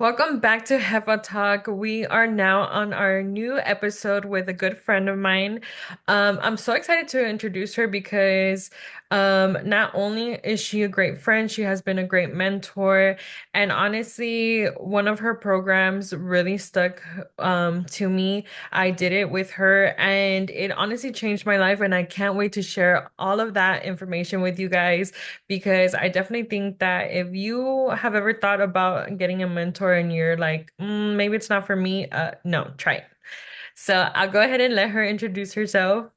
Welcome back to Hefa Talk. We are now on our new episode with a good friend of mine. I'm so excited to introduce her because not only is she a great friend, she has been a great mentor. And honestly, one of her programs really stuck to me. I did it with her, and it honestly changed my life. And I can't wait to share all of that information with you guys because I definitely think that if you have ever thought about getting a mentor and you're like, maybe it's not for me, no, try it. So I'll go ahead and let her introduce herself.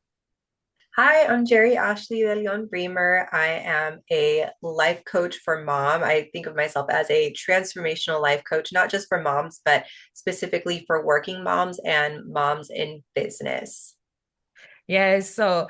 Hi, I'm Jeri-Ashley Bremer. I am a life coach for mom. I think of myself as a transformational life coach, not just for moms, but specifically for working moms and moms in business. Yes, so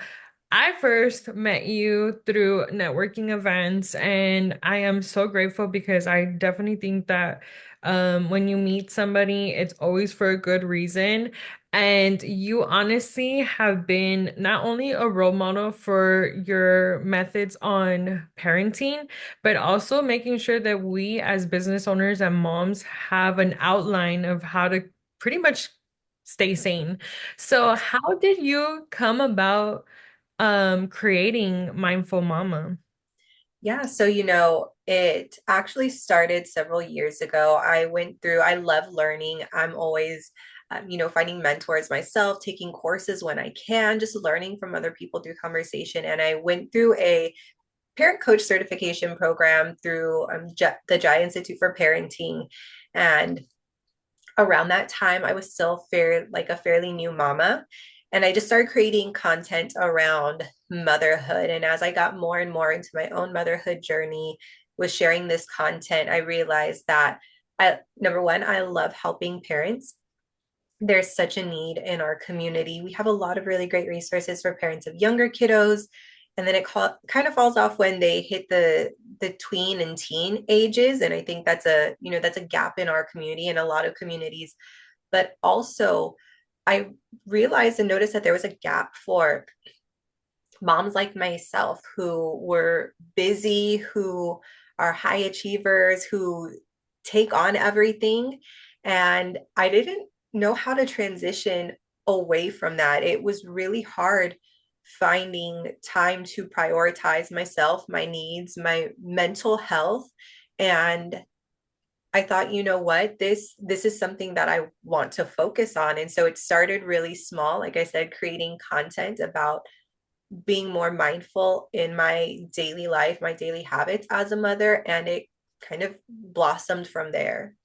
I first met you through networking events, and I am so grateful because I definitely think that when you meet somebody, it's always for a good reason. And you honestly have been not only a role model for your methods on parenting, but also making sure that we as business owners and moms have an outline of how to pretty much stay sane. So, Yes. how did you come about? Creating Mindful Mama. Yeah, so it actually started several years ago. I love learning. I'm always, finding mentors myself, taking courses when I can, just learning from other people through conversation. And I went through a parent coach certification program through the Jai Institute for Parenting. And around that time, I was still like a fairly new mama. And I just started creating content around motherhood. And as I got more and more into my own motherhood journey, was sharing this content, I realized that number one, I love helping parents. There's such a need in our community. We have a lot of really great resources for parents of younger kiddos, and then kind of falls off when they hit the tween and teen ages, and I think that's a gap in our community and a lot of communities. But also, I realized and noticed that there was a gap for moms like myself who were busy, who are high achievers, who take on everything. And I didn't know how to transition away from that. It was really hard finding time to prioritize myself, my needs, my mental health. And I thought, you know what, this is something that I want to focus on. And so it started really small, like I said, creating content about being more mindful in my daily life, my daily habits as a mother, and it kind of blossomed from there.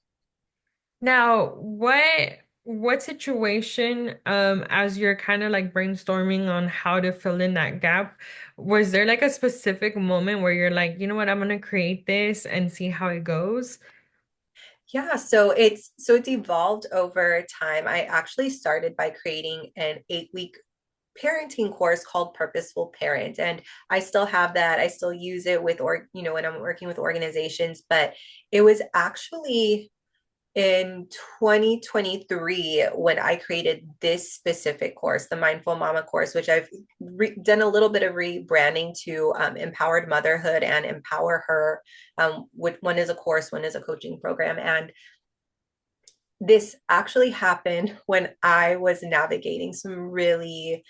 Now, what situation, as you're kind of like brainstorming on how to fill in that gap, was there like a specific moment where you're like, you know what, I'm gonna create this and see how it goes? Yeah, so it's evolved over time. I actually started by creating an 8-week parenting course called Purposeful Parent, and I still have that. I still use it when I'm working with organizations, but it was actually in 2023 when I created this specific course, the Mindful Mama course, which I've done a little bit of rebranding to Empowered Motherhood and Empower Her. One is a course, one is a coaching program. And this actually happened when I was navigating some really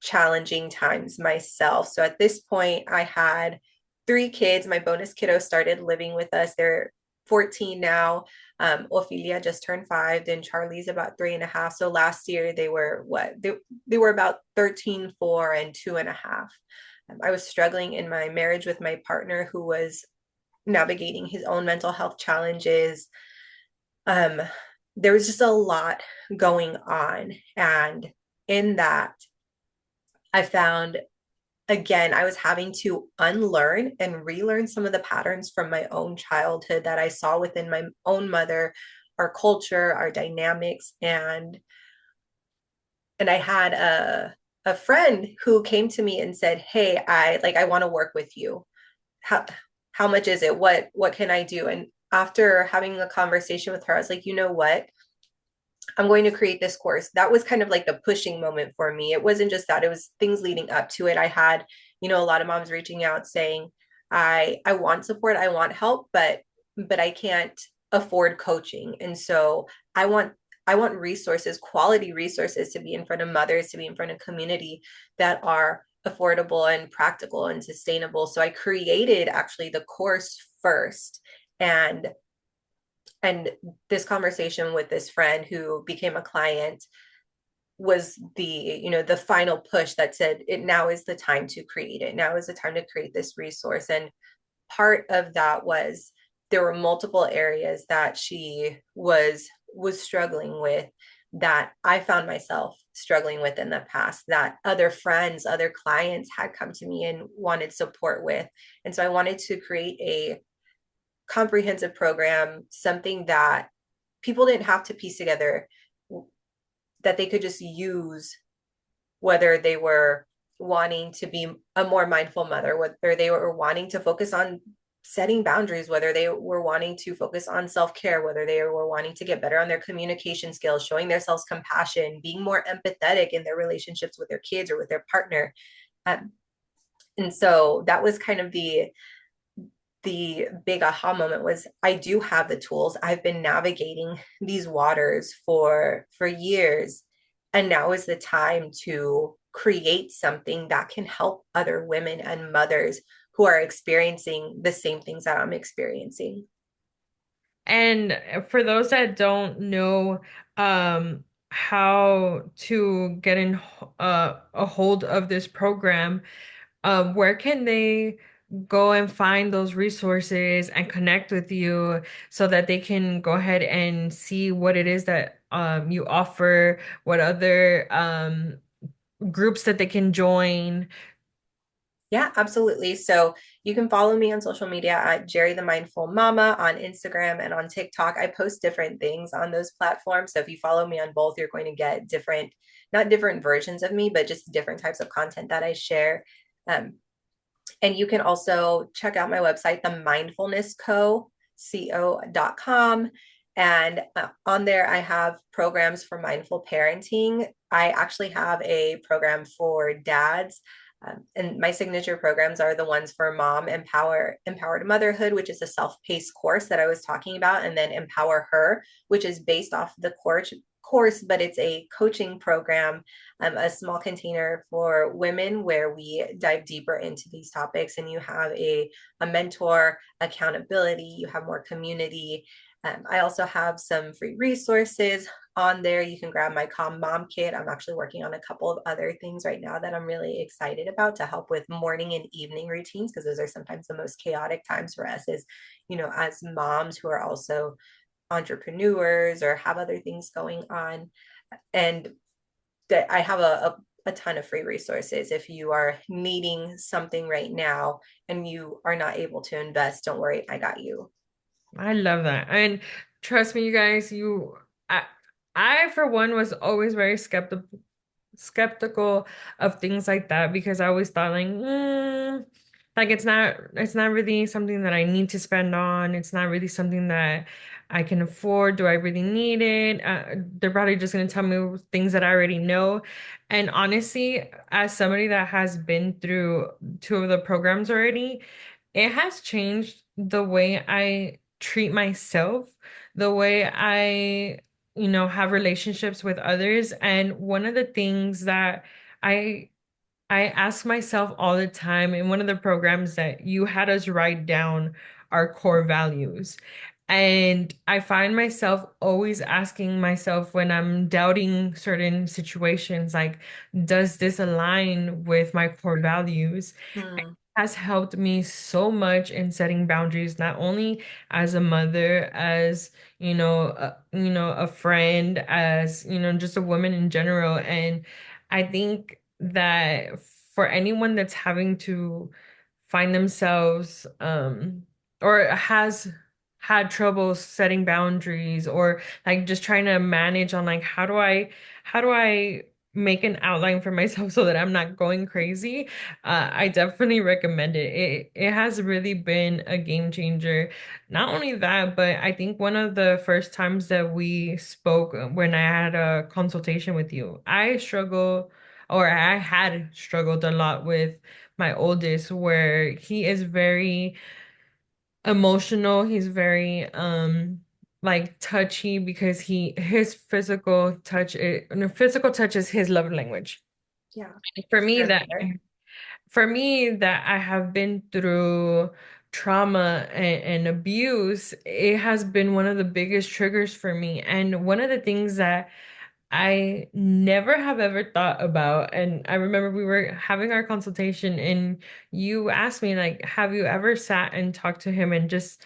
challenging times myself. So at this point, I had 3 kids. My bonus kiddo started living with us. They're 14 now. Ophelia just turned 5. Then Charlie's about 3.5. So last year they were what? They were about 13, 4, and 2.5. I was struggling in my marriage with my partner who was navigating his own mental health challenges. Um, there was just a lot going on. And in that, I found again, I was having to unlearn and relearn some of the patterns from my own childhood that I saw within my own mother, our culture, our dynamics, and I had a friend who came to me and said, "Hey, I want to work with you. How much is it? What can I do?" And after having a conversation with her, I was like, "You know what? I'm going to create this course." That was kind of like the pushing moment for me. It wasn't just that, it was things leading up to it. I had, a lot of moms reaching out saying, I want support, I want help, but I can't afford coaching. And so I want I want resources, quality resources to be in front of mothers, to be in front of community that are affordable and practical and sustainable. So I created actually the course first. And this conversation with this friend who became a client was the final push that said it now is the time to create it. Now is the time to create this resource. And part of that was there were multiple areas that she was struggling with, that I found myself struggling with in the past, that other friends, other clients had come to me and wanted support with. And so I wanted to create a comprehensive program, something that people didn't have to piece together, that they could just use, whether they were wanting to be a more mindful mother, whether they were wanting to focus on setting boundaries, whether they were wanting to focus on self-care, whether they were wanting to get better on their communication skills, showing themselves compassion, being more empathetic in their relationships with their kids or with their partner. um, and so that was kind of the big aha moment, was I do have the tools. I've been navigating these waters for years, and now is the time to create something that can help other women and mothers who are experiencing the same things that I'm experiencing. And for those that don't know how to get in a hold of this program, where can they go and find those resources and connect with you so that they can go ahead and see what it is that you offer, what other groups that they can join? Yeah, absolutely. So you can follow me on social media at Jerry the Mindful Mama on Instagram and on TikTok. I post different things on those platforms. So if you follow me on both, you're going to get different, not different versions of me, but just different types of content that I share. Um, and you can also check out my website, themindfulnessco.com. And on there, I have programs for mindful parenting. I actually have a program for dads. And my signature programs are the ones for Mom Empowered Motherhood, which is a self-paced course that I was talking about, and then Empower Her, which is based off the course, but it's a coaching program, a small container for women where we dive deeper into these topics, and you have a mentor, accountability, you have more community. I also have some free resources on there. You can grab my Calm Mom Kit. I'm actually working on a couple of other things right now that I'm really excited about to help with morning and evening routines, because those are sometimes the most chaotic times for us as moms who are also entrepreneurs or have other things going on. And that I have a ton of free resources. If you are needing something right now and you are not able to invest, don't worry, I got you. I love that. And trust me, you guys, I for one was always very skeptical of things like that because I always thought like it's not really something that I need to spend on. It's not really something that I can afford. Do I really need it? They're probably just gonna tell me things that I already know. And honestly, as somebody that has been through two of the programs already, it has changed the way I treat myself, the way I have relationships with others. And one of the things that I I ask myself all the time in one of the programs that you had us write down our core values. And I find myself always asking myself when I'm doubting certain situations, like, does this align with my core values? Hmm. Has helped me so much in setting boundaries, not only as a mother, as a friend, as just a woman in general. And I think that for anyone that's having to find themselves or has had trouble setting boundaries, or like just trying to manage on like how do I make an outline for myself so that I'm not going crazy. I definitely recommend it. It has really been a game changer. Not only that, but I think one of the first times that we spoke when I had a consultation with you, I had struggled a lot with my oldest, where he is very emotional. He's very like touchy because his physical touch is his love language. Yeah, For me very that fair. for me that I have been through trauma and abuse, it has been one of the biggest triggers for me. And one of the things that I never have ever thought about, and I remember we were having our consultation and you asked me like, have you ever sat and talked to him and just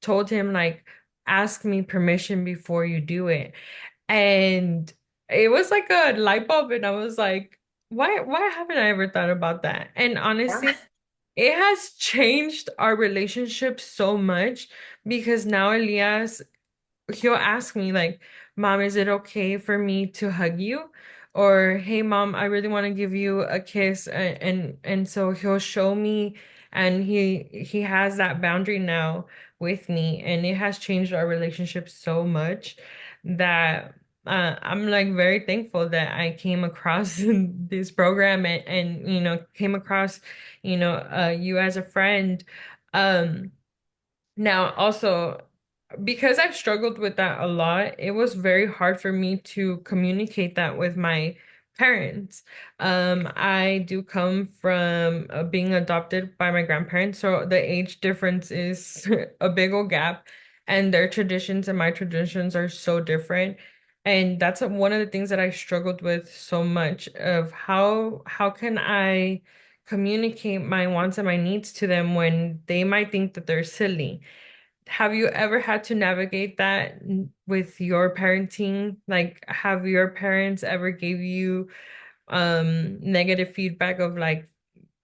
told him like, ask me permission before you do it? And it was like a light bulb, and I was like, why haven't I ever thought about that? And Yeah. honestly, it has changed our relationship so much because now Elias, he'll ask me like, "Mom, is it okay for me to hug you?" Or, "Hey, Mom, I really want to give you a kiss." And so he'll show me, and he has that boundary now with me, and it has changed our relationship so much that I'm like very thankful that I came across this program and came across you as a friend. Um, Now also, because I've struggled with that a lot, it was very hard for me to communicate that with my parents. I do come from being adopted by my grandparents, so the age difference is a big old gap, and their traditions and my traditions are so different. And that's one of the things that I struggled with so much of how can I communicate my wants and my needs to them when they might think that they're silly. Have you ever had to navigate that with your parenting? Like, have your parents ever gave you negative feedback of like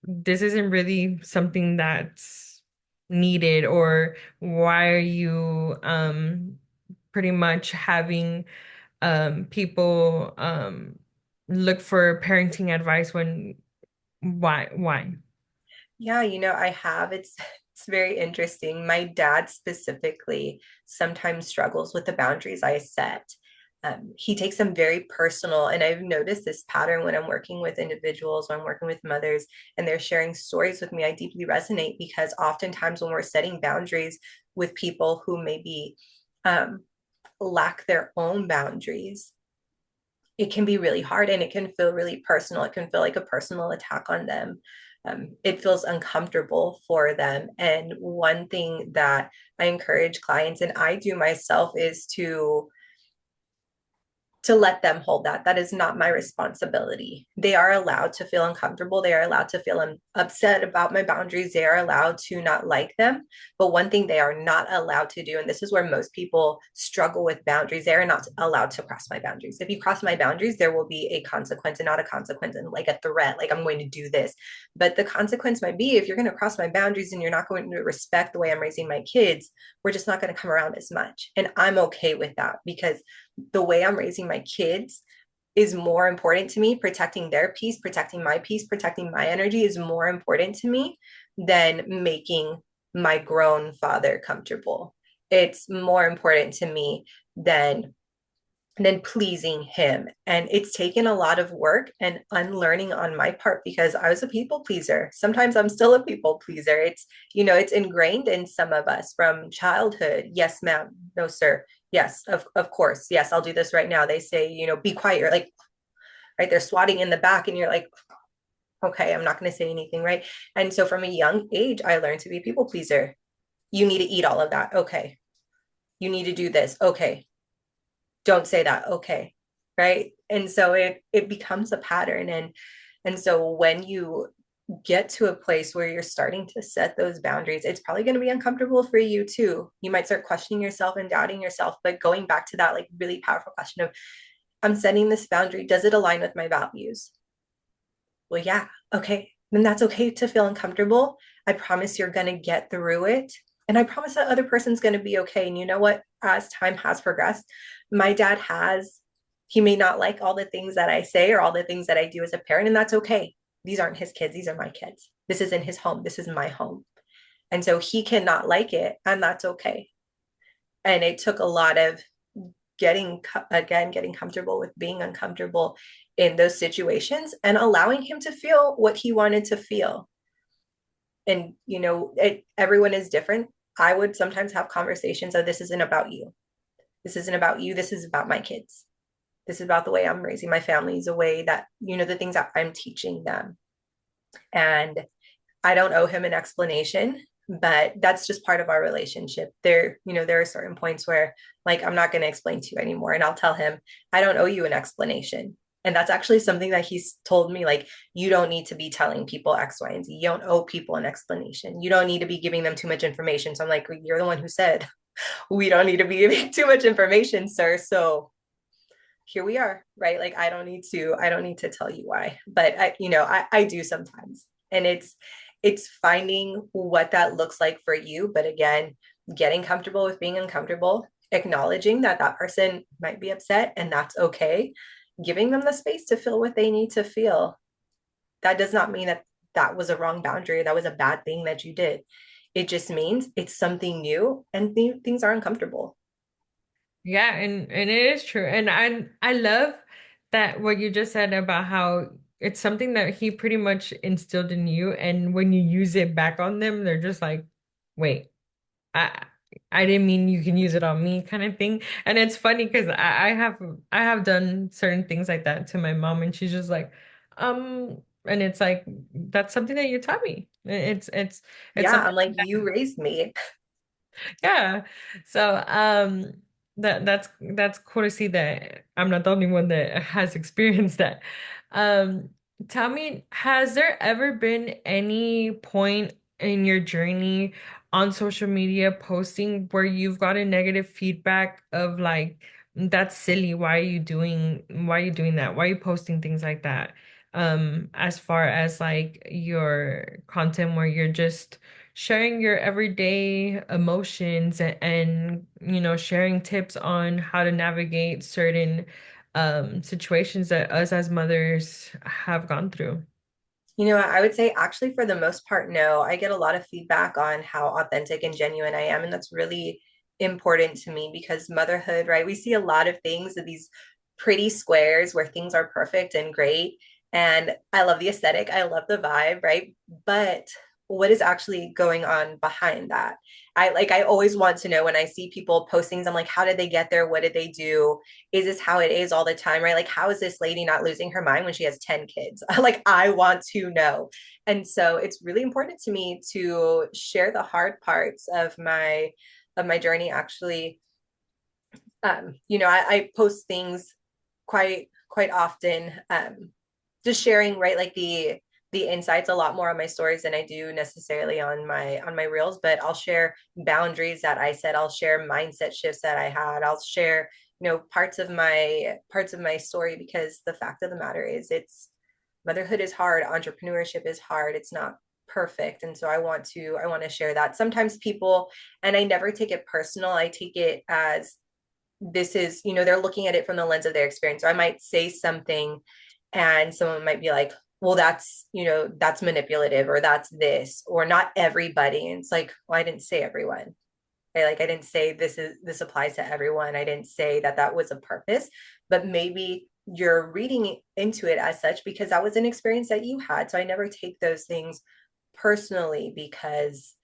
this isn't really something that's needed, or why are you pretty much having people look for parenting advice when why? Yeah, I have. It's very interesting. My dad specifically sometimes struggles with the boundaries I set. He takes them very personal, and I've noticed this pattern when I'm working with individuals, when I'm working with mothers, and they're sharing stories with me. I deeply resonate because oftentimes when we're setting boundaries with people who maybe um, lack their own boundaries, it can be really hard and it can feel really personal. It can feel like a personal attack on them. It feels uncomfortable for them. And one thing that I encourage clients, and I do myself, is to let them hold that. That is not my responsibility. They are allowed to feel uncomfortable. They are allowed to feel upset about my boundaries. They are allowed to not like them. But one thing they are not allowed to do, and this is where most people struggle with boundaries, they are not allowed to cross my boundaries. If you cross my boundaries, there will be a consequence, and not a consequence and like a threat, like I'm going to do this. But the consequence might be if you're going to cross my boundaries and you're not going to respect the way I'm raising my kids, we're just not going to come around as much. And I'm okay with that because the way I'm raising my kids is more important to me. Protecting their peace, protecting my peace, protecting my energy is more important to me than making my grown father comfortable. It's more important to me than pleasing him. And it's taken a lot of work and unlearning on my part because I was a people pleaser. Sometimes I'm still a people pleaser. It's ingrained in some of us from childhood. Yes, ma'am. No, sir. Yes, of course. Yes, I'll do this right now. They say, be quiet. You're like, right, they're swatting in the back and you're like, okay, I'm not going to say anything, right? And so from a young age, I learned to be a people pleaser. You need to eat all of that. Okay. You need to do this. Okay. Don't say that. Okay. Right. And so it becomes a pattern. And so when you get to a place where you're starting to set those boundaries, it's probably going to be uncomfortable for you too. You might start questioning yourself and doubting yourself, but going back to that like really powerful question of, I'm setting this boundary, does it align with my values? Well, yeah. Okay, then that's okay to feel uncomfortable. I promise you're going to get through it, and I promise that other person's going to be okay. And you know what, as time has progressed, my dad has, he may not like all the things that I say or all the things that I do as a parent, and that's okay. These aren't his kids, these are my kids. This isn't his home, this is my home. And so he cannot like it, and that's okay. And it took a lot of getting comfortable with being uncomfortable in those situations and allowing him to feel what he wanted to feel. And everyone is different. I would sometimes have conversations of, this isn't about you. This isn't about you. This is about my kids. This is about the way I'm raising my families, the way that, the things that I'm teaching them. And I don't owe him an explanation, but that's just part of our relationship. There are certain points where like I'm not going to explain to you anymore. And I'll tell him, I don't owe you an explanation. And that's actually something that he's told me, like, you don't need to be telling people X, Y, and Z. You don't owe people an explanation. You don't need to be giving them too much information. So I'm like, you're the one who said we don't need to be giving too much information, sir. So here we are, right? Like I don't need to tell you why, but I do sometimes. And it's finding what that looks like for you. But again, getting comfortable with being uncomfortable, acknowledging that that person might be upset and that's okay, giving them the space to feel what they need to feel. That does not mean that that was a wrong boundary, that was a bad thing that you did. It just means it's something new and things are uncomfortable. Yeah, and it is true. And I love that what you just said about how it's something that he pretty much instilled in you, and when you use it back on them, they're just like, wait, I I didn't mean you can use it on me kind of thing. And it's funny because I have done certain things like that to my mom, and she's just like, and it's like that's something that you taught me. It's Yeah, something. I'm like, you raised me. Yeah. So that's cool to see that I'm not the only one that has experienced that. Um Tell me, has there ever been any point in your journey on social media posting where you've gotten negative feedback of like that's silly, why are you doing that? Why are you posting things like that? As far as like your content where you're just sharing your everyday emotions and sharing tips on how to navigate certain situations that us as mothers have gone through. I would say actually for the most part, no. I get a lot of feedback on how authentic and genuine I am. And that's really important to me because motherhood, right? We see a lot of things of these pretty squares where things are perfect and great. And I love the aesthetic, I love the vibe, right? But what is actually going on behind that? I always want to know when I see people post things, I'm like, how did they get there? What did they do? Is this how it is all the time, right? Like, how is this lady not losing her mind when she has 10 kids? Like, I want to know. And so it's really important to me to share the hard parts of my journey. Actually, I post things quite often, just sharing, right, like the insights a lot more on my stories than I do necessarily on my reels, but I'll share boundaries that I set. I'll share mindset shifts that I had. I'll share, parts of my story because the fact of the matter is it's motherhood is hard, entrepreneurship is hard. It's not perfect. And so I want to share that. Sometimes people, and I never take it personal, I take it as this is, they're looking at it from the lens of their experience. So I might say something and someone might be like, well, that's manipulative or that's this, or not everybody. And it's like, well, I didn't say everyone. Right? Like I didn't say this applies to everyone. I didn't say that that was a purpose, but maybe you're reading into it as such because that was an experience that you had. So I never take those things personally because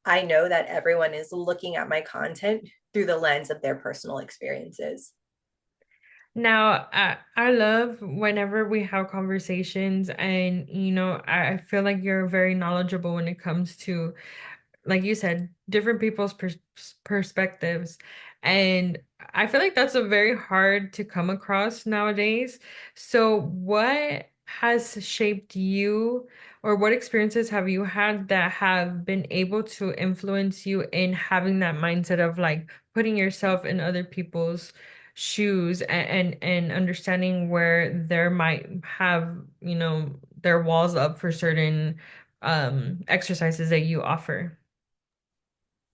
I know that everyone is looking at my content through the lens of their personal experiences. Now, I love whenever we have conversations, and I feel like you're very knowledgeable when it comes to, like you said, different people's perspectives. And I feel like that's a very hard to come across nowadays. So, what has shaped you, or what experiences have you had that have been able to influence you in having that mindset of like putting yourself in other people's shoes and understanding where there might have, their walls up for certain exercises that you offer?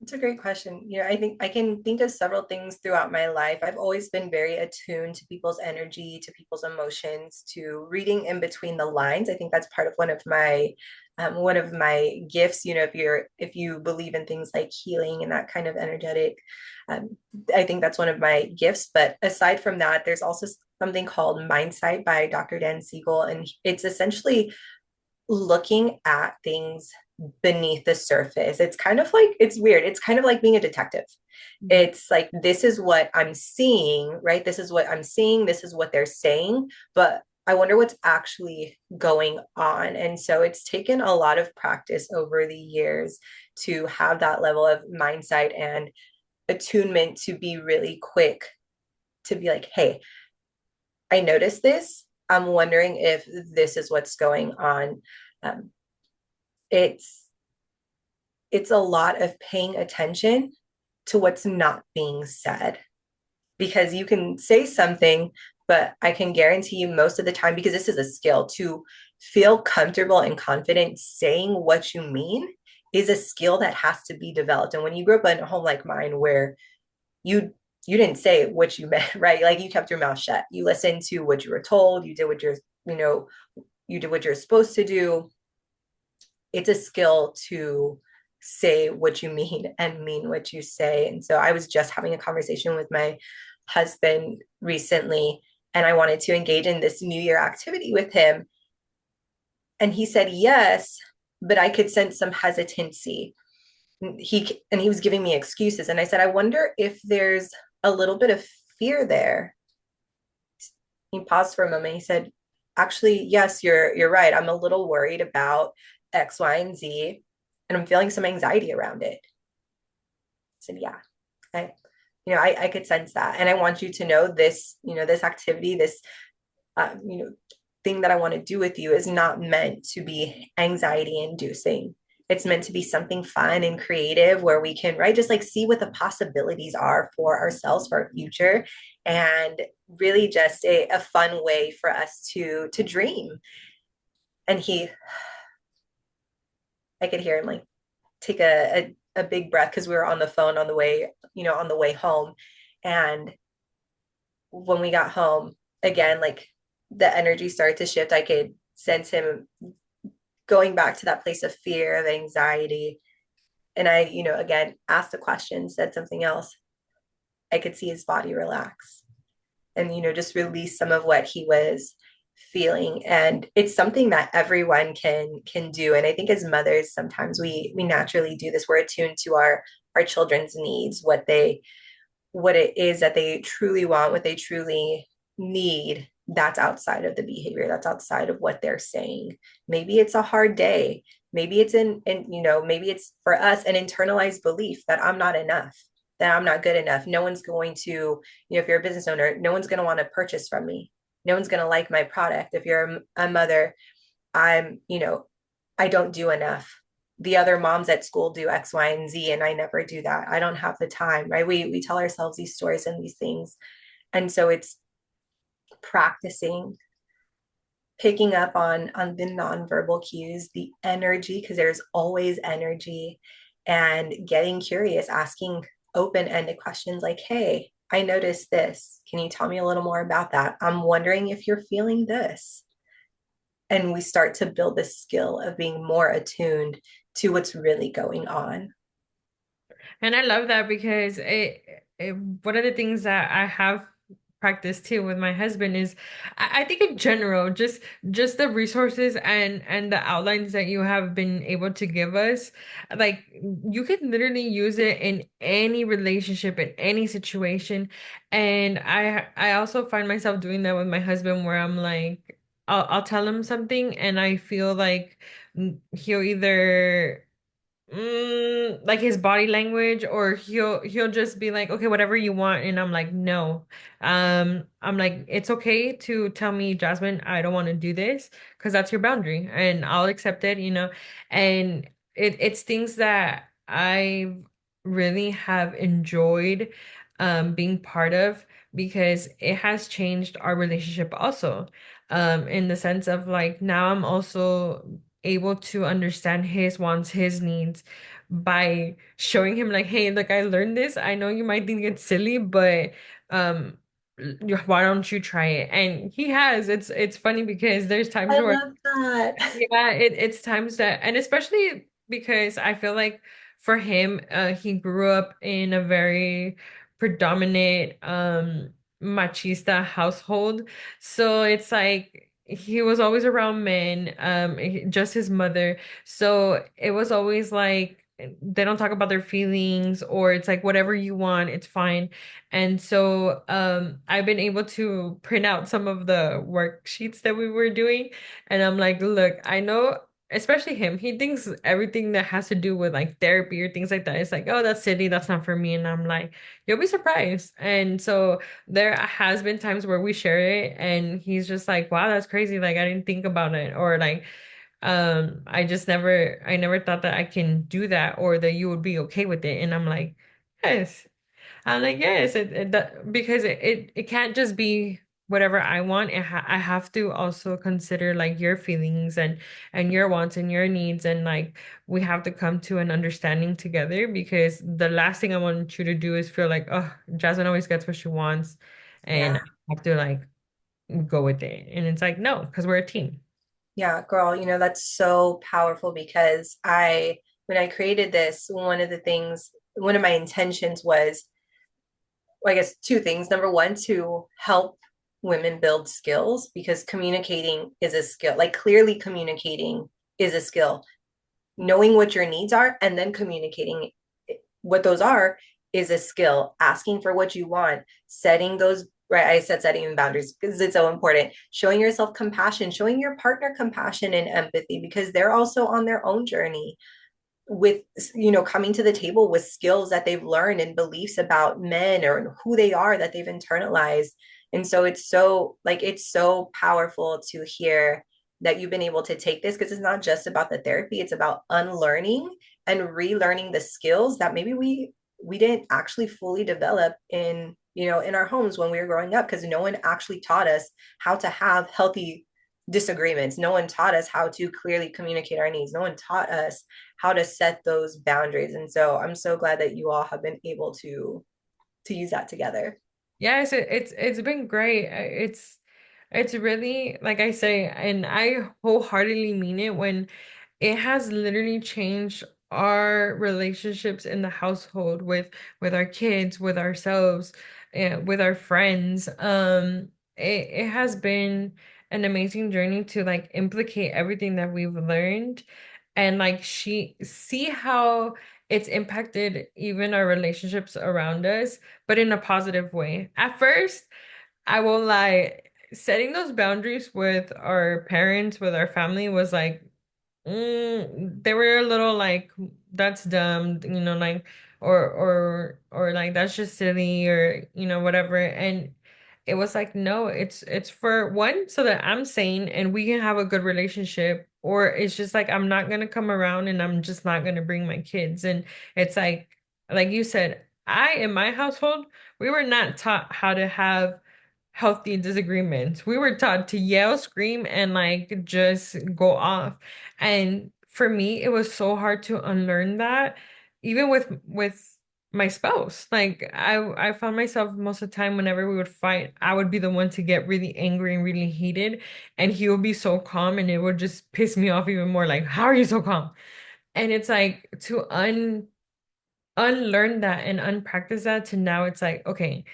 It's a great question. I think I can think of several things throughout my life. I've always been very attuned to people's energy, to people's emotions, to reading in between the lines. I think that's part of one of my gifts. If you believe in things like healing and that kind of energetic, um, I think that's one of my gifts. But aside from that, there's also something called Mindsight by Dr. Dan Siegel, and it's essentially looking at things beneath the surface. It's kind of like, it's weird. It's kind of like being a detective. It's like, this is what I'm seeing, right? This is what I'm seeing. This is what they're saying. But I wonder what's actually going on. And so it's taken a lot of practice over the years to have that level of mindset and attunement to be really quick to be like, hey, I noticed this. I'm wondering if this is what's going on. Um, it's it's a lot of paying attention to what's not being said because you can say something, but I can guarantee you most of the time, because this is a skill, to feel comfortable and confident saying what you mean is a skill that has to be developed. And when you grew up in a home like mine where you didn't say what you meant, right? Like you kept your mouth shut. You listened to what you were told, you did what you know, you did what you're supposed to do. It's a skill to say what you mean and mean what you say. And so I was just having a conversation with my husband recently, and I wanted to engage in this New Year activity with him. And he said yes, but I could sense some hesitancy. He was giving me excuses. And I said, I wonder if there's a little bit of fear there. He paused for a moment. He said, actually, yes, you're right. I'm a little worried about X, Y, and Z, and I'm feeling some anxiety around it. I said, yeah, I, I could sense that. And I want you to know this, this activity, this, thing that I want to do with you is not meant to be anxiety inducing. It's meant to be something fun and creative where we can, right, just like see what the possibilities are for ourselves, for our future, and really just a fun way for us to dream. And I could hear him like take a big breath because we were on the phone on the way, on the way home. And when we got home, again, like the energy started to shift. I could sense him going back to that place of fear, of anxiety. And I, again, asked a question, said something else. I could see his body relax and, just release some of what he was feeling. And it's something that everyone can do. And I think as mothers, sometimes we naturally do this. We're attuned to our children's needs, what it is that they truly want, what they truly need. That's outside of the behavior, that's outside of what they're saying. Maybe it's a hard day, maybe it's maybe it's for us an internalized belief that I'm not enough, that I'm not good enough. No one's going to, if you're a business owner, no one's going to want to purchase from me, no one's going to like my product. If you're a mother, I'm, I don't do enough. The other moms at school do X, Y, and Z, and I never do that. I don't have the time, right? We tell ourselves these stories and these things. And so it's practicing picking up on the nonverbal cues, the energy, because there's always energy, and getting curious, asking open-ended questions like, hey, I noticed this. Can you tell me a little more about that? I'm wondering if you're feeling this. And we start to build this skill of being more attuned to what's really going on. And I love that because one of the things that I have practiced too with my husband is I think in general, just the resources and the outlines that you have been able to give us, like you can literally use it in any relationship, in any situation. And I also find myself doing that with my husband where I'm like, I'll tell him something and I feel like he'll either like his body language, or he'll just be like, okay, whatever you want, and I'm like, no. I'm like, it's okay to tell me, Jasmine, I don't want to do this because that's your boundary, and I'll accept it. And it's things that I really have enjoyed being part of because it has changed our relationship also. In the sense of like now I'm also able to understand his wants, his needs by showing him like, hey, look, I learned this. I know you might think it's silly, but um why don't you try it? And he has. It's funny because there's times I where love that. yeah, it's times that, and especially because I feel like for him, he grew up in a very predominant machista household. So it's like he was always around men, just his mother. So it was always like they don't talk about their feelings, or it's like whatever you want, it's fine. And so I've been able to print out some of the worksheets that we were doing, and I'm like, look, I know, especially him, he thinks everything that has to do with like therapy or things like that is like, oh, that's silly, that's not for me. And I'm like, you'll be surprised. And so there has been times where we share it and he's just like, wow, that's crazy. Like I didn't think about it. Or like, I never thought that I can do that or that you would be okay with it. And I'm like, yes. I'm like, yes, because it can't just be whatever I want. I have to also consider like your feelings and your wants and your needs, and like we have to come to an understanding together, because the last thing I want you to do is feel like, oh, Jasmine always gets what she wants and I Yeah. have to like go with it. And it's like, no, because we're a team. Yeah, girl, that's so powerful because when I created this, one of my intentions was, well, I guess two things. Number one, to help women build skills because communicating is a skill. Like clearly communicating is a skill. Knowing what your needs are and then communicating what those are is a skill. Asking for what you want, setting those, right? I said setting boundaries because it's so important. Showing yourself compassion, showing your partner compassion and empathy because they're also on their own journey with coming to the table with skills that they've learned and beliefs about men or who they are that they've internalized. And so it's so powerful to hear that you've been able to take this because it's not just about the therapy, it's about unlearning and relearning the skills that maybe we didn't actually fully develop in our homes when we were growing up because no one actually taught us how to have healthy disagreements. No one taught us how to clearly communicate our needs. No one taught us how to set those boundaries. And so I'm so glad that you all have been able to use that together. Yes, it's been great. It's really, like I say, and I wholeheartedly mean it, when it has literally changed our relationships in the household with our kids, with ourselves, with our friends. It has been an amazing journey to like implicate everything that we've learned, and like she see how it's impacted even our relationships around us, but in a positive way. At first, I will lie, setting those boundaries with our parents, with our family was like, they were a little like, that's dumb, like, or like that's just silly, or whatever. And it was like, no, it's for one, so that I'm sane and we can have a good relationship, or it's just like I'm not gonna come around and I'm just not gonna bring my kids. And it's like you said, in my household, we were not taught how to have healthy disagreements. We were taught to yell, scream, and like just go off. And for me, it was so hard to unlearn that, even with my spouse. Like I found myself most of the time whenever we would fight, I would be the one to get really angry and really heated, and he would be so calm, and it would just piss me off even more. Like, how are you so calm? And it's like to unlearn that and unpractice that, to now it's like, okay,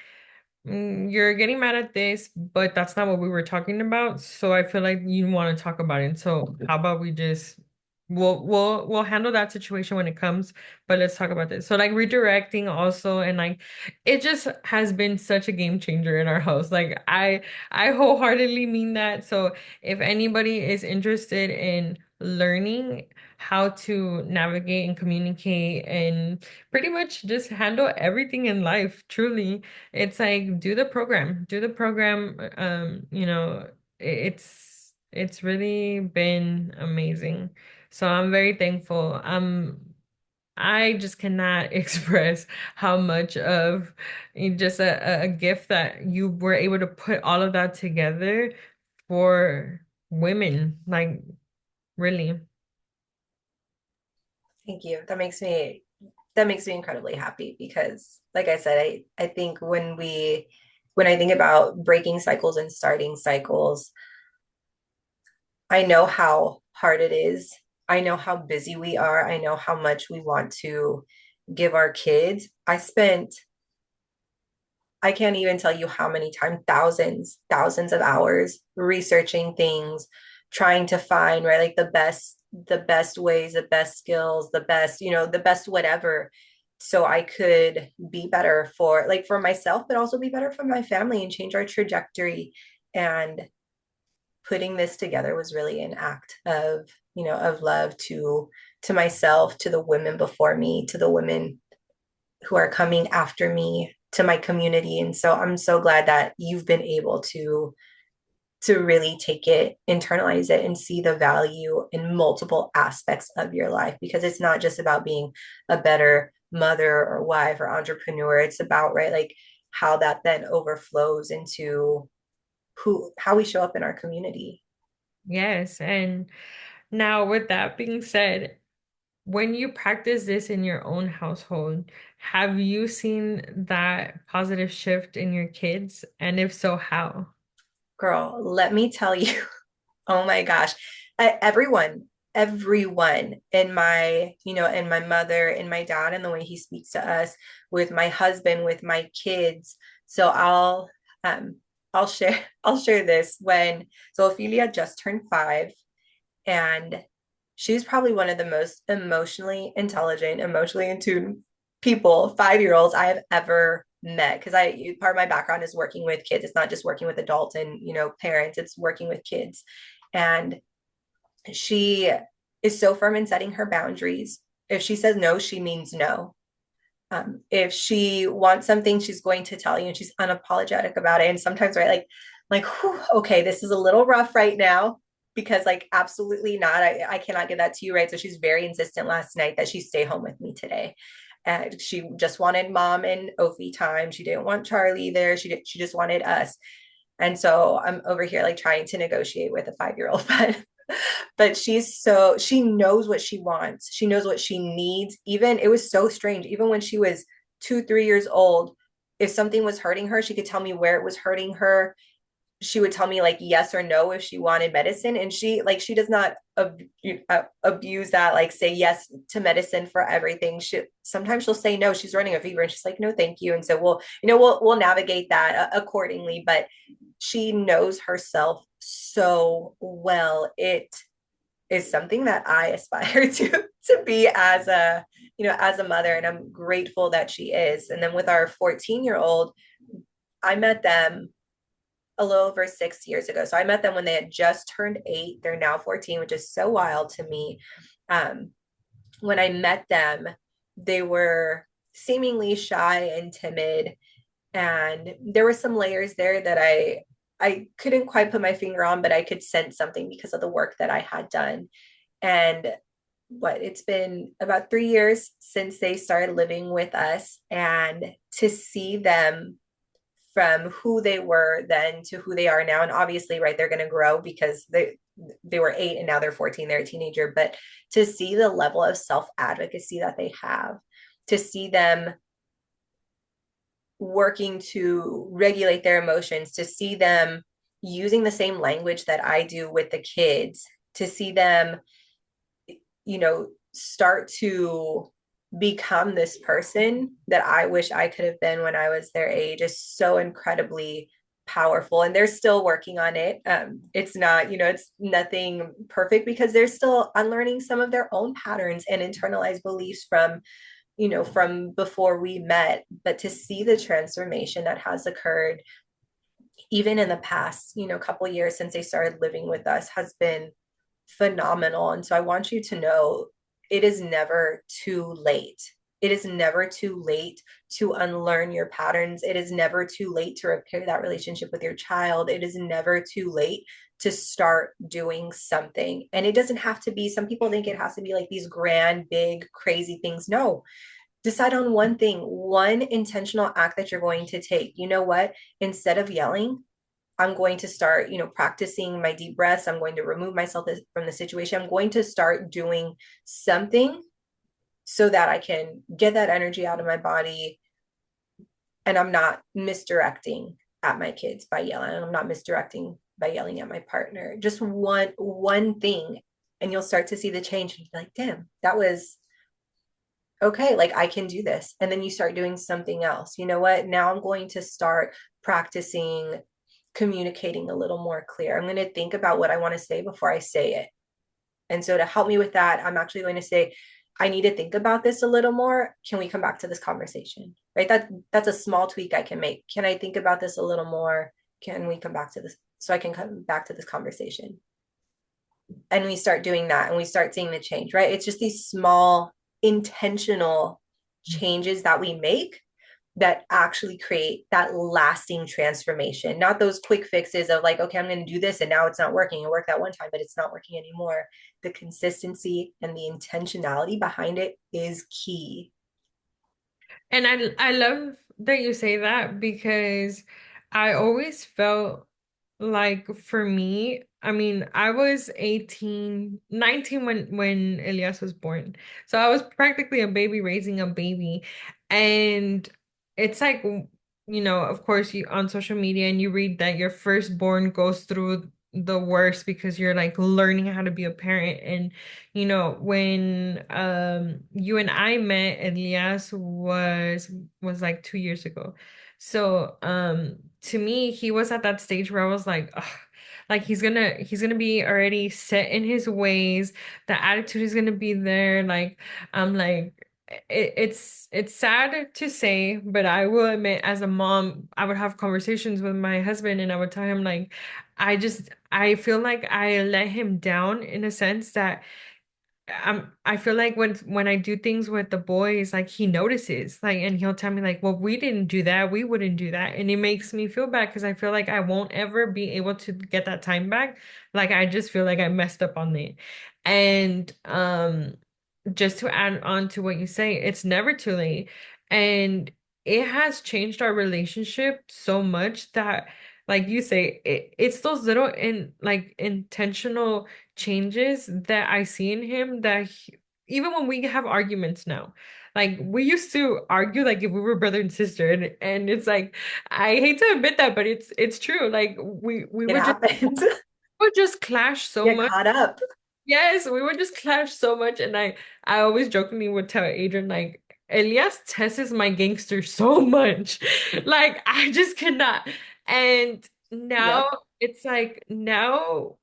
you're getting mad at this, but that's not what we were talking about. So I feel like you want to talk about it. So how about we just we'll handle that situation when it comes, but let's talk about this. So like redirecting also, and like it just has been such a game changer in our house. Like I wholeheartedly mean that. So if anybody is interested in learning how to navigate and communicate and pretty much just handle everything in life, truly, it's like do the program. It's really been amazing. So I'm very thankful. I just cannot express how much of just a gift that you were able to put all of that together for women. Like really. Thank you. That makes me incredibly happy because like I said, I think when I think about breaking cycles and starting cycles, I know how hard it is. I know how busy we are. I know how much we want to give our kids. I can't even tell you how many times, thousands of hours researching things, trying to find, right, like the best ways, the best skills, the best, the best whatever, so I could be better for like for myself, but also be better for my family and change our trajectory. And putting this together was really an act of, of love to myself, to the women before me, to the women who are coming after me, to my community. And so I'm so glad that you've been able to really take it, internalize it, and see the value in multiple aspects of your life, because it's not just about being a better mother or wife or entrepreneur. It's about, right, like how that then overflows into who how we show up in our community. Yes. And now, with that being said, when you practice this in your own household, have you seen that positive shift in your kids? And if so, how? Girl, let me tell you, oh my gosh. Everyone in my, in my mother, in my dad, and the way he speaks to us, with my husband, with my kids. So um I'll share I'll share this when so Ophelia just turned 5, and she's probably one of the most emotionally intelligent, emotionally in tune people, 5-year-olds I have ever met. Because I part of my background is working with kids. It's not just working with adults and parents. It's working with kids, and she is so firm in setting her boundaries. If she says no, she means no. If she wants something, she's going to tell you, and she's unapologetic about it. And sometimes, right, like, whew, okay, this is a little rough right now, because like, absolutely not. I cannot give that to you, right? So she's very insistent last night that she stay home with me today. And she just wanted mom and Ophi time. She didn't want Charlie there. She just wanted us. And so I'm over here like trying to negotiate with a 5-year-old, but she knows what she wants. She knows what she needs. Even it was so strange. Even when she was 2, 3 years old, if something was hurting her, she could tell me where it was hurting her. She would tell me like yes or no if she wanted medicine, and she does not abuse that, like say yes to medicine for everything. Sometimes she'll say no, she's running a fever, and she's like no thank you, and so we'll navigate that accordingly. But she knows herself so well. It is something that I aspire to be as a as a mother, and I'm grateful that she is. And then with our 14-year-old, I met them a little over 6 years ago. So I met them when they had just turned 8. They're now 14, which is so wild to me. Um, when I met them, they were seemingly shy and timid, and there were some layers there that I couldn't quite put my finger on, but I could sense something because of the work that I had done. And it's been about 3 years since they started living with us, and to see them from who they were then to who they are now. And obviously, right, they're going to grow because they were 8 and now they're 14, they're a teenager. But to see the level of self advocacy that they have, to see them working to regulate their emotions, to see them using the same language that I do with the kids, to see them, start to become this person that I wish I could have been when I was their age, is so incredibly powerful. And they're still working on it. It's not, it's nothing perfect, because they're still unlearning some of their own patterns and internalized beliefs from before we met. But to see the transformation that has occurred even in the past, couple years since they started living with us, has been phenomenal. And so I want you to know, it is never too late. It is never too late to unlearn your patterns. It is never too late to repair that relationship with your child. It is never too late to start doing something. And it doesn't have to be, some people think it has to be like these grand, big, crazy things. No, decide on one thing, one intentional act that you're going to take. You know what? Instead of yelling, I'm going to start, practicing my deep breaths. I'm going to remove myself from the situation. I'm going to start doing something so that I can get that energy out of my body, and I'm not misdirecting at my kids by yelling. I'm not misdirecting by yelling at my partner. Just one thing, and you'll start to see the change and be like, damn, that was okay, like I can do this. And then you start doing something else. You know what? Now I'm going to start practicing communicating a little more clear. I'm going to think about what I want to say before I say it. And so to help me with that, I'm actually going to say, I need to think about this a little more. Can we come back to this conversation? Right? That's a small tweak I can make. Can I think about this a little more? Can we come back to this so I can come back to this conversation? And we start doing that and we start seeing the change, right? It's just these small intentional changes that we make that actually create that lasting transformation, not those quick fixes of like, okay, I'm going to do this and now it's not working. It worked that one time, but it's not working anymore. The consistency and the intentionality behind it is key. And I love that you say that because I always felt like for me, I mean, I was 18, 19 when Elias was born. So I was practically a baby raising a baby. And it's like, of course you on social media and you read that your firstborn goes through the worst because you're like learning how to be a parent. And when you and I met, Elias was like 2 years ago. So to me, he was at that stage where I was like, ugh, like he's gonna be already set in his ways. The attitude is gonna be there. Like I'm like it's sad to say, but I will admit, as a mom, I would have conversations with my husband and I would tell him like, I feel like I let him down in a sense that I feel like when I do things with the boys, like he notices, like, and he'll tell me like, well, we didn't do that, we wouldn't do that, and it makes me feel bad because I feel like I won't ever be able to get that time back. Like I just feel like I messed up on it, and just to add on to what you say, it's never too late, and it has changed our relationship so much that, like you say, it's those little like intentional changes that I see in him that even when we have arguments now, like we used to argue like if we were brother and sister, and it's like I hate to admit that, but it's true. Like we It would just happens. would just clash so Get much. caught up. Yes, we would just clash so much, and I always jokingly would tell Adrian like Elias tests my gangster so much, like I just cannot. And now Yep. it's like now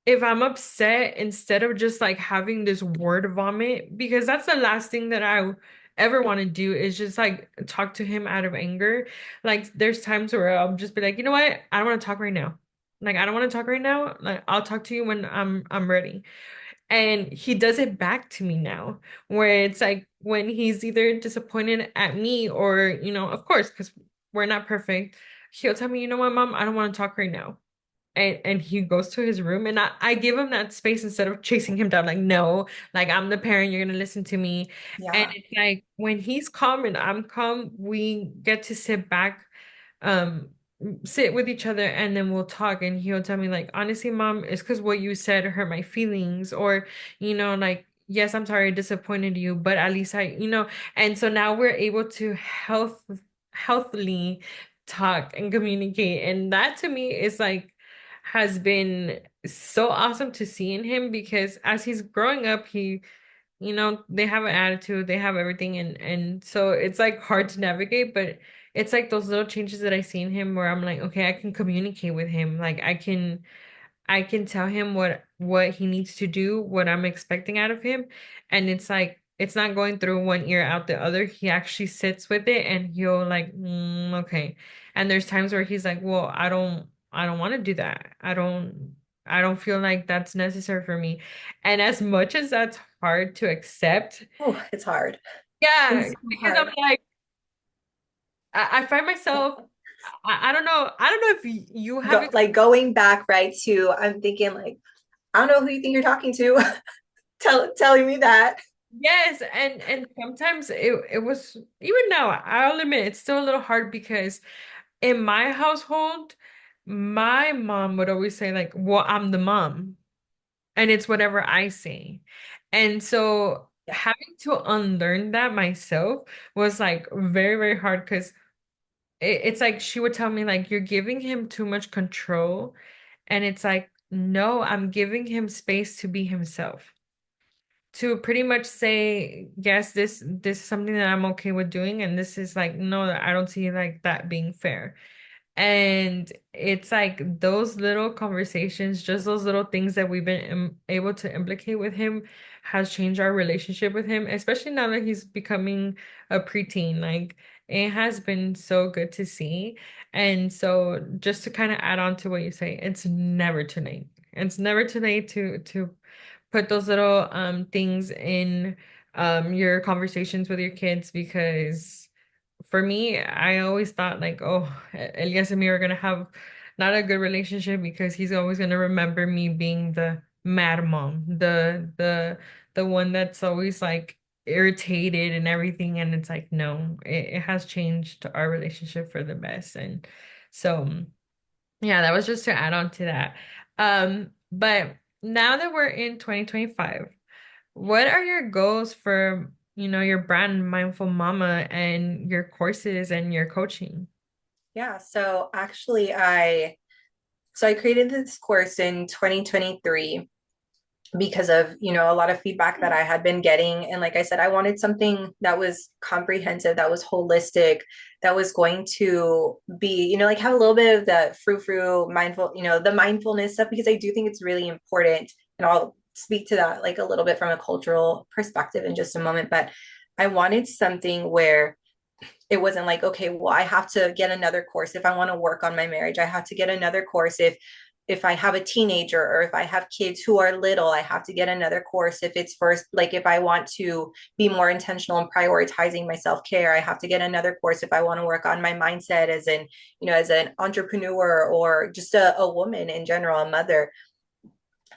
if I'm upset, instead of just like having this word vomit, because that's the last thing that I ever want to do is just like talk to him out of anger. Like there's times where I'll just be like, you know what? I don't want to talk right now. Like I don't want to talk right now. Like I'll talk to you when I'm ready. And he does it back to me now, where it's like when he's either disappointed at me or, of course, because we're not perfect, he'll tell me, you know what, mom, I don't want to talk right now. And he goes to his room and I give him that space instead of chasing him down, like, no, like I'm the parent, you're gonna listen to me. And Yeah. it's like when he's calm and I'm calm, we get to sit back, um, sit with each other and then we'll talk and he'll tell me like, honestly, mom, it's because what you said hurt my feelings, or, like, yes, I'm sorry I disappointed you, but at least and so now we're able to healthily talk and communicate. And that to me is like has been so awesome to see in him because as he's growing up, they have an attitude, they have everything, and so it's like hard to navigate, but it's like those little changes that I see in him where I'm like, okay, I can communicate with him. Like I can tell him what he needs to do, what I'm expecting out of him, and it's like it's not going through one ear out the other. He actually sits with it and he'll like, okay. And there's times where he's like, well, I don't want to do that. I don't feel like that's necessary for me. And as much as that's hard to accept, Oh, it's hard. yeah, It's so because I'm hard. like I find myself I don't know if you have Going back right to I'm thinking like I don't know who you think you're talking to. Telling me that. Yes, and sometimes it was, even now, I'll admit it's still a little hard because in my household, my mom would always say like, "Well, I'm the mom," and it's whatever I say. And so Yeah. having to unlearn that myself was like very, very hard because it's like she would tell me like, "You're giving him too much control," and it's like, "No, I'm giving him space to be himself." to pretty much say, yes, this is something that I'm okay with doing, and this is like, no, I don't see like that being fair. And it's like those little conversations, just those little things that we've been able to implicate with him has changed our relationship with him, especially now that he's becoming a preteen. Like it has been so good to see. And so just to kind of add on to what you say, it's never too late. It's never too late to put those little things in your conversations with your kids because for me, I always thought like, oh, Elias and me are gonna have not a good relationship because he's always gonna remember me being the mad mom, the one that's always like irritated and everything. And it's like, no, it has changed our relationship for the best. And so yeah, that was just to add on to that. But now that we're in 2025, what are your goals for, your brand Mindful Mama and your courses and your coaching? Yeah, so actually I created this course in 2023 because of, a lot of feedback that I had been getting. And like I said, I wanted something that was comprehensive, that was holistic, that was going to be, like have a little bit of the frou-frou mindful, the mindfulness stuff, because I do think it's really important. And I'll speak to that like a little bit from a cultural perspective in just a moment. But I wanted something where it wasn't like, okay, well, I have to get another course if I want to work on my marriage. I have to get another course if I have a teenager, or if I have kids who are little, I have to get another course. If it's first, like if I want to be more intentional in prioritizing my self-care, I have to get another course. If I want to work on my mindset as an entrepreneur, or just a woman in general, a mother,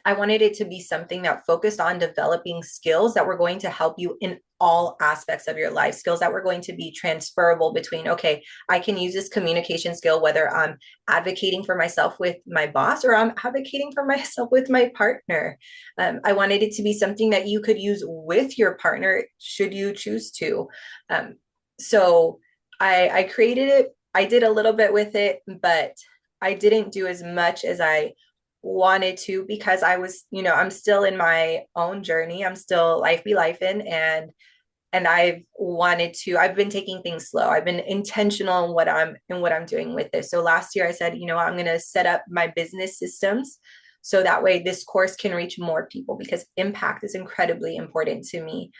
I wanted it to be something that focused on developing skills that were going to help you in all aspects of your life, skills that were going to be transferable between, okay, I can use this communication skill, whether I'm advocating for myself with my boss or I'm advocating for myself with my partner. I wanted it to be something that you could use with your partner should you choose to. Um, so I created it. I did a little bit with it, but I didn't do as much as I wanted to, because I was, I'm still in my own journey. I'm still life be life in, and I've been taking things slow. I've been intentional in what I'm doing with this. So last year I said, I'm going to set up my business systems so that way this course can reach more people, because impact is incredibly important to me.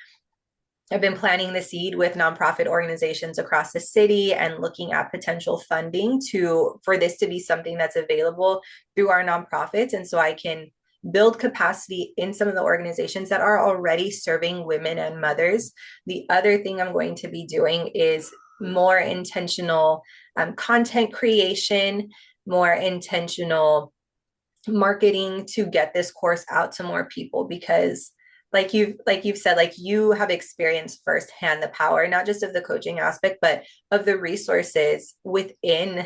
I've been planting the seed with nonprofit organizations across the city and looking at potential funding for this to be something that's available through our nonprofits. And so I can build capacity in some of the organizations that are already serving women and mothers. The other thing I'm going to be doing is more intentional content creation, more intentional marketing to get this course out to more people, because like you've said, like you have experienced firsthand the power not just of the coaching aspect but of the resources within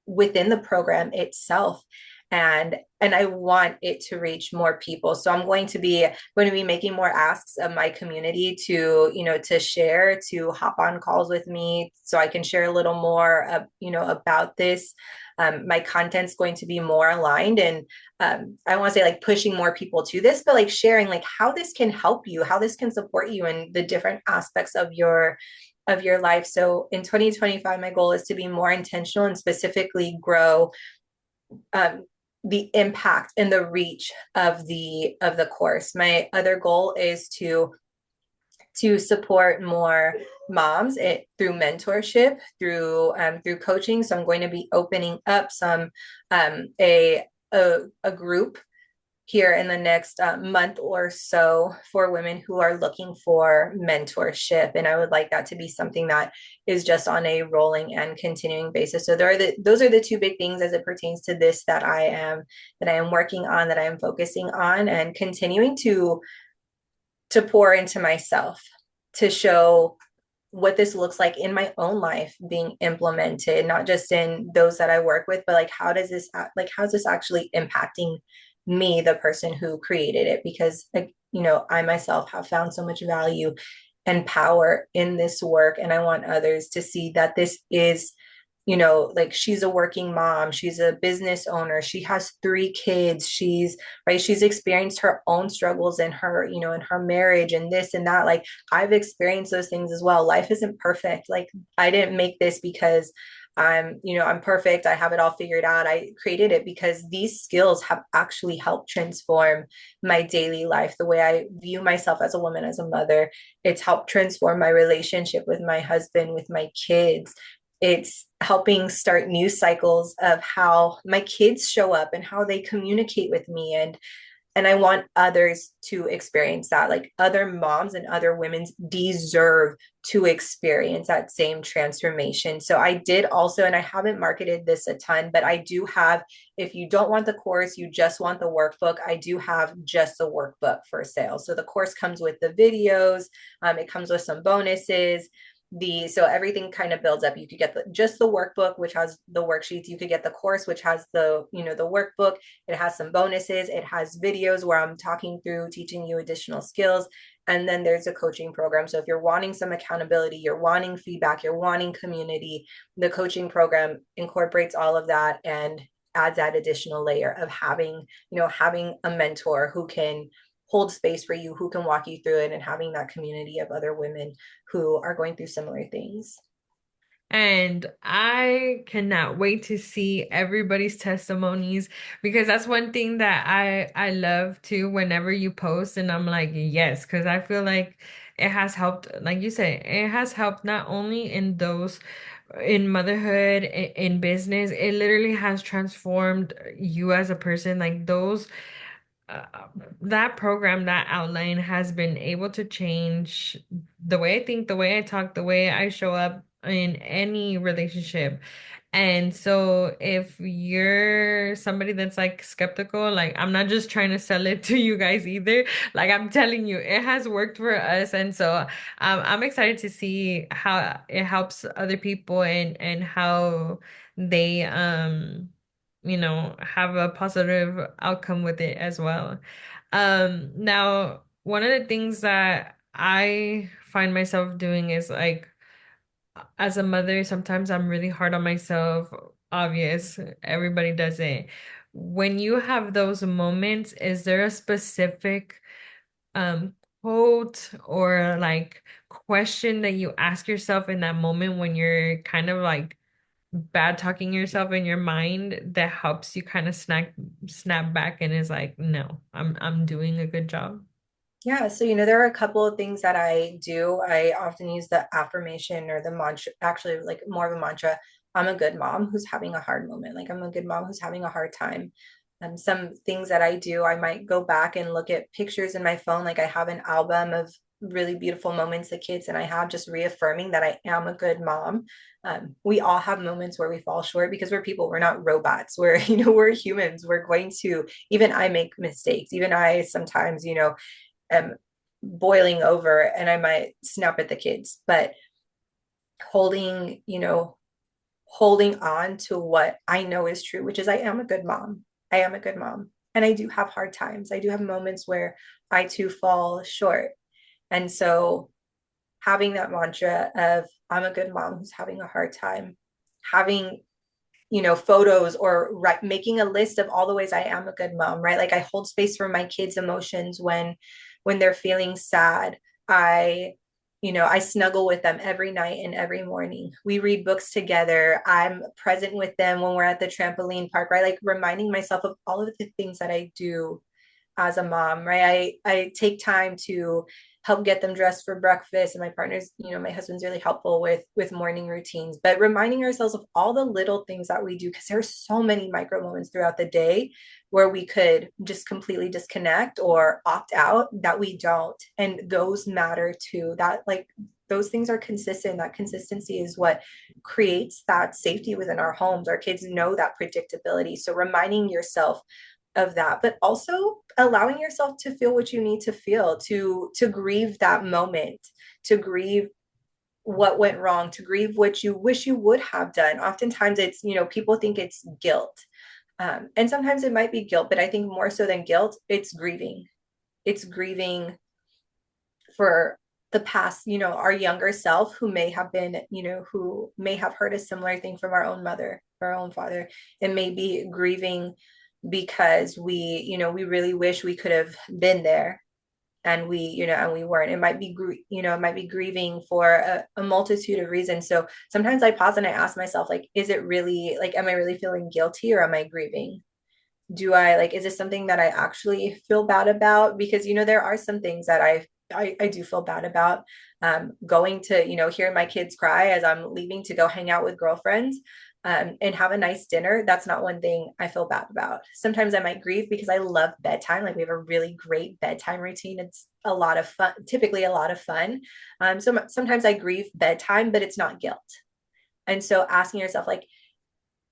the program itself. And I want it to reach more people, so I'm going to be making more asks of my community to to share, to hop on calls with me so I can share a little more about this. My content's going to be more aligned, and I want to say like pushing more people to this, but like sharing like how this can help you, how this can support you in the different aspects of your life. So in 2025, my goal is to be more intentional and specifically grow um, the impact and the reach of the course. My other goal is to support more moms through mentorship, through coaching. So I'm going to be opening up a group here in the next month or so for women who are looking for mentorship, and I would like that to be something that is just on a rolling and continuing basis. So those are the two big things as it pertains to this that I am working on, that I am focusing on, and continuing to pour into myself, to show what this looks like in my own life being implemented, not just in those that I work with, but like how's this actually impacting me, the person who created it? Because like, I myself have found so much value and power in this work, and I want others to see that this is like she's a working mom, she's a business owner, she has 3 kids, she's right, she's experienced her own struggles in her, in her marriage and this and that. Like I've experienced those things as well. Life isn't perfect. Like I didn't make this because I'm perfect, I have it all figured out. I created it because these skills have actually helped transform my daily life, the way I view myself as a woman, as a mother. It's helped transform my relationship with my husband, with my kids. It's helping start new cycles of how my kids show up and how they communicate with me. And I want others to experience that. Like other moms and other women deserve to experience that same transformation. So I did also, and I haven't marketed this a ton, but I do have, if you don't want the course, you just want the workbook, I do have just the workbook for sale. So the course comes with the videos, it comes with some bonuses. So everything kind of builds up. You could get just the workbook, which has the worksheets. You could get the course, which has the workbook. It has some bonuses. It has videos where I'm talking through, teaching you additional skills. And then there's a coaching program. So if you're wanting some accountability, you're wanting feedback, you're wanting community, the coaching program incorporates all of that and adds that additional layer of having a mentor who can hold space for you, who can walk you through it, and having that community of other women who are going through similar things. And I cannot wait to see everybody's testimonies because that's one thing that I love too whenever you post and I'm like, yes, because I feel like it has helped, like you said, it has helped not only in those in motherhood, in business, it literally has transformed you as a person. Like those uh, that program, that outline has been able to change the way I think, the way I talk, the way I show up in any relationship. And so if you're somebody that's like skeptical, like I'm not just trying to sell it to you guys either. Like I'm telling you, it has worked for us. And so I'm excited to see how it helps other people and how they have a positive outcome with it as well. Now, one of the things that I find myself doing is like, as a mother, sometimes I'm really hard on myself. Obvious, everybody does it. When you have those moments, is there a specific um quote or like question that you ask yourself in that moment when you're kind of like bad talking yourself in your mind that helps you kind of snap back and is like, no, I'm doing a good job. Yeah, so there are a couple of things that I do. I often use the affirmation or the mantra, actually, like more of a mantra. I'm a good mom who's having a hard moment. Like I'm a good mom who's having a hard time. Some things that I do, I might go back and look at pictures in my phone. Like I have an album of really beautiful moments the kids and I have, just reaffirming that I am a good mom. We all have moments where we fall short because we're people. We're not robots. We're we're humans. We're going to, even I make mistakes. Even I sometimes am boiling over and I might snap at the kids, but holding, holding on to what I know is true, which is I am a good mom. I am a good mom. And I do have hard times. I do have moments where I too fall short. And so having that mantra of I'm a good mom who's having a hard time, having photos or making a list of all the ways I am a good mom, right? Like I hold space for my kids' emotions when they're feeling sad. I snuggle with them every night and every morning. We read books together. I'm present with them when we're at the trampoline park, right? Like reminding myself of all of the things that I do as a mom, right? I take time to help get them dressed for breakfast, and my partner's, my husband's really helpful with morning routines, but reminding ourselves of all the little things that we do, because there are so many micro moments throughout the day where we could just completely disconnect or opt out that we don't, and those matter too. That, like, those things are consistent. That consistency is what creates that safety within our homes. Our kids know that predictability, so reminding yourself of that, but also allowing yourself to feel what you need to feel, to grieve that moment, to grieve what went wrong, to grieve what you wish you would have done. Oftentimes it's, people think it's guilt, and sometimes it might be guilt, but I think more so than guilt, it's grieving. It's grieving for the past, our younger self who may have been, who may have heard a similar thing from our own mother, our own father, and maybe grieving because we really wish we could have been there, and we weren't. It might be, it might be grieving for a multitude of reasons. So sometimes I pause and I ask myself, like, is it really, like, am I really feeling guilty, or am I grieving? Do I, like, is this something that I actually feel bad about? Because there are some things that I do feel bad about. Going to, hearing my kids cry as I'm leaving to go hang out with girlfriends, and have a nice dinner. That's not one thing I feel bad about. Sometimes I might grieve because I love bedtime. Like, we have a really great bedtime routine. It's a lot of fun, typically a lot of fun. So sometimes I grieve bedtime, but it's not guilt. And so asking yourself, like,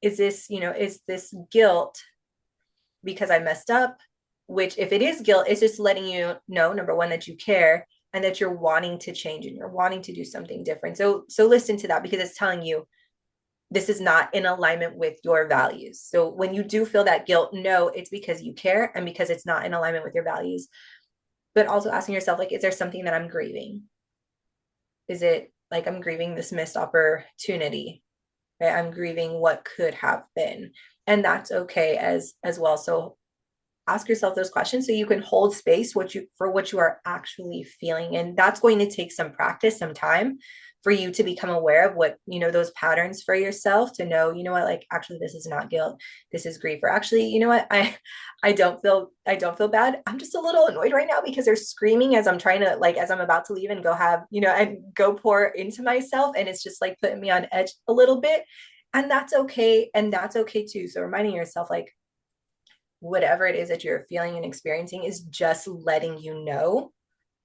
is this guilt because I messed up? Which, if it is guilt, it's just letting you know, number one, that you care, and that you're wanting to change and you're wanting to do something different. So listen to that, because it's telling you this is not in alignment with your values. So when you do feel that guilt, no, it's because you care and because it's not in alignment with your values. But also asking yourself, like, is there something that I'm grieving? Is it like I'm grieving this missed opportunity? Right? I'm grieving what could have been. And that's okay as well. So ask yourself those questions so you can hold space for what you are actually feeling. And that's going to take some practice, some time for you to become aware of what, those patterns for yourself, to know, what, like, actually, this is not guilt, this is grief. Or actually, what, I don't feel bad. I'm just a little annoyed right now because they're screaming as I'm trying to, like, as I'm about to leave and go have, and go pour into myself. And it's just like putting me on edge a little bit. And that's okay. And that's okay too. So reminding yourself, like, whatever it is that you're feeling and experiencing is just letting you know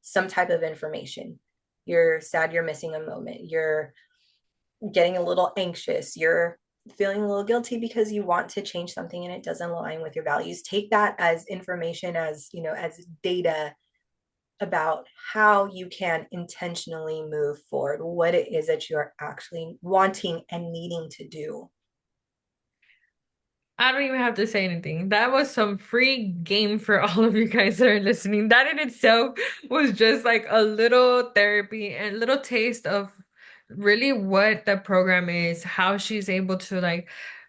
some type of information. You're sad, you're missing a moment, you're getting a little anxious, you're feeling a little guilty because you want to change something and it doesn't align with your values. Take that as information, as as data about how you can intentionally move forward, what it is that you're actually wanting and needing to do. I don't even have to say anything. That was some free game for all of you guys that are listening. That in itself was just like a little therapy and little taste of really what the program is, how she's able to like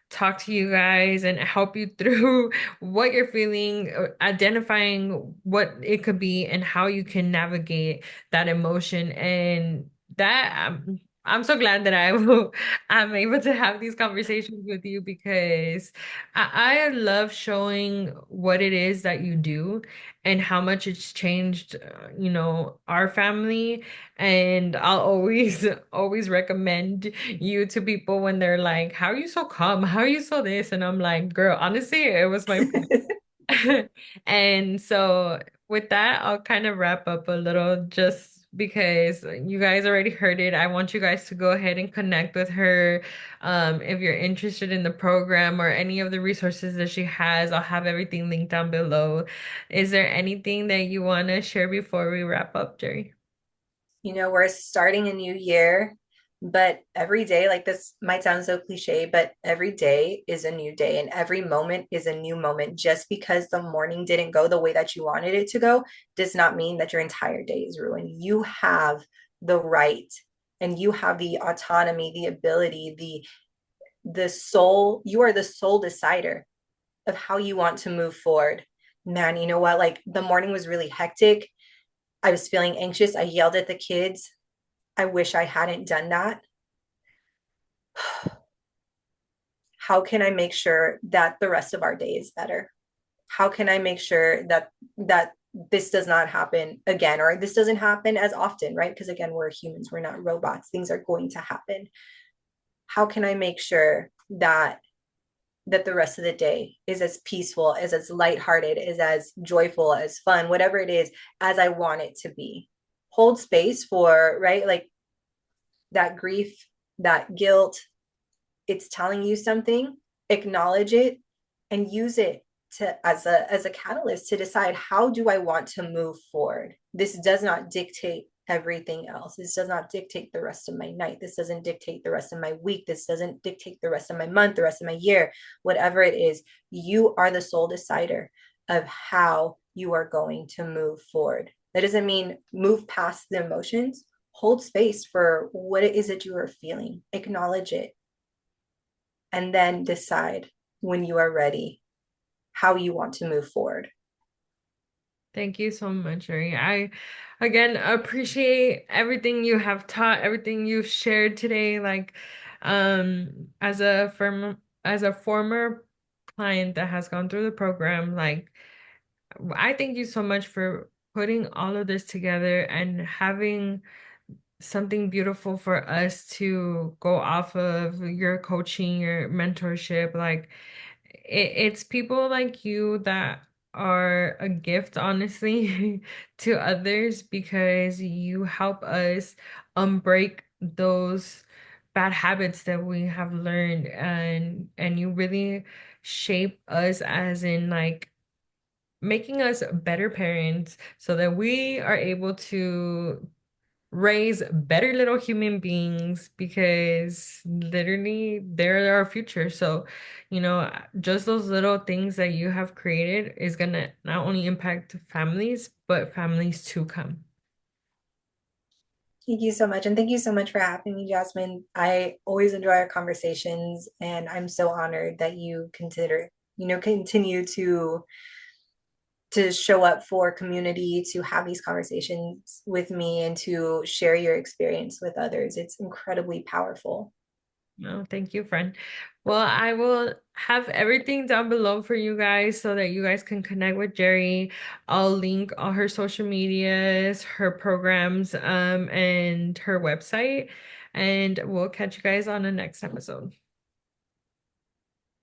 talk to you guys and help you through what you're feeling, identifying what it could be and how you can navigate that emotion. And that I'm so glad that I'm able to have these conversations with you because I love showing what it is that you do and how much it's changed, our family. And I'll always, always recommend you to people when they're like, how are you so calm? How are you so this? And I'm like, girl, honestly, it was my food. And so with that, I'll kind of wrap up a little just because you guys already heard it. I want you guys to go ahead and connect with her. If you're interested in the program or any of the resources that she has, I'll have everything linked down below. Is there anything that you want to share before we wrap up, Jeri? We're starting a new year, but every day, like, this might sound so cliche, but every day is a new day and every moment is a new moment. Just because the morning didn't go the way that you wanted it to go does not mean that your entire day is ruined. You have the right, and you have the autonomy, the ability, the soul. You are the sole decider of how you want to move forward. Man, you know what? Like, the morning was really hectic. I was feeling anxious. I yelled at the kids. I wish I hadn't done that. How can I make sure that the rest of our day is better? How can I make sure that this does not happen again, or this doesn't happen as often, right? Because again, we're humans, we're not robots. Things are going to happen. How can I make sure that the rest of the day is as peaceful, is as lighthearted, is as joyful, as fun, whatever it is, as I want it to be? Hold space for, right? Like, that grief, that guilt, it's telling you something, acknowledge it and use it to as a catalyst to decide, how do I want to move forward? This does not dictate everything else. This does not dictate the rest of my night. This doesn't dictate the rest of my week. This doesn't dictate the rest of my month, the rest of my year, whatever it is. You are the sole decider of how you are going to move forward. That doesn't mean move past the emotions. Hold space for what it is that you are feeling, acknowledge it, and then decide when you are ready how you want to move forward. Thank you so much, Jeri. I again appreciate everything you have taught, everything you've shared today. Like, as a former client that has gone through the program, like I thank you so much for putting all of this together and having something beautiful for us to go off of your coaching, your mentorship. Like it's people like you that are a gift, honestly, to others because you help us unbreak those bad habits that we have learned and you really shape us as in like making us better parents so that we are able to raise better little human beings because literally they're our future. So, just those little things that you have created is gonna not only impact families, but families to come. Thank you so much. And thank you so much for having me, Jasmine. I always enjoy our conversations, and I'm so honored that you continue to show up for community, to have these conversations with me, and to share your experience with others. It's incredibly powerful. No, thank you, friend. Well, I will have everything down below for you guys so that you guys can connect with Jeri. I'll link all her social medias, her programs, and her website. And we'll catch you guys on the next episode.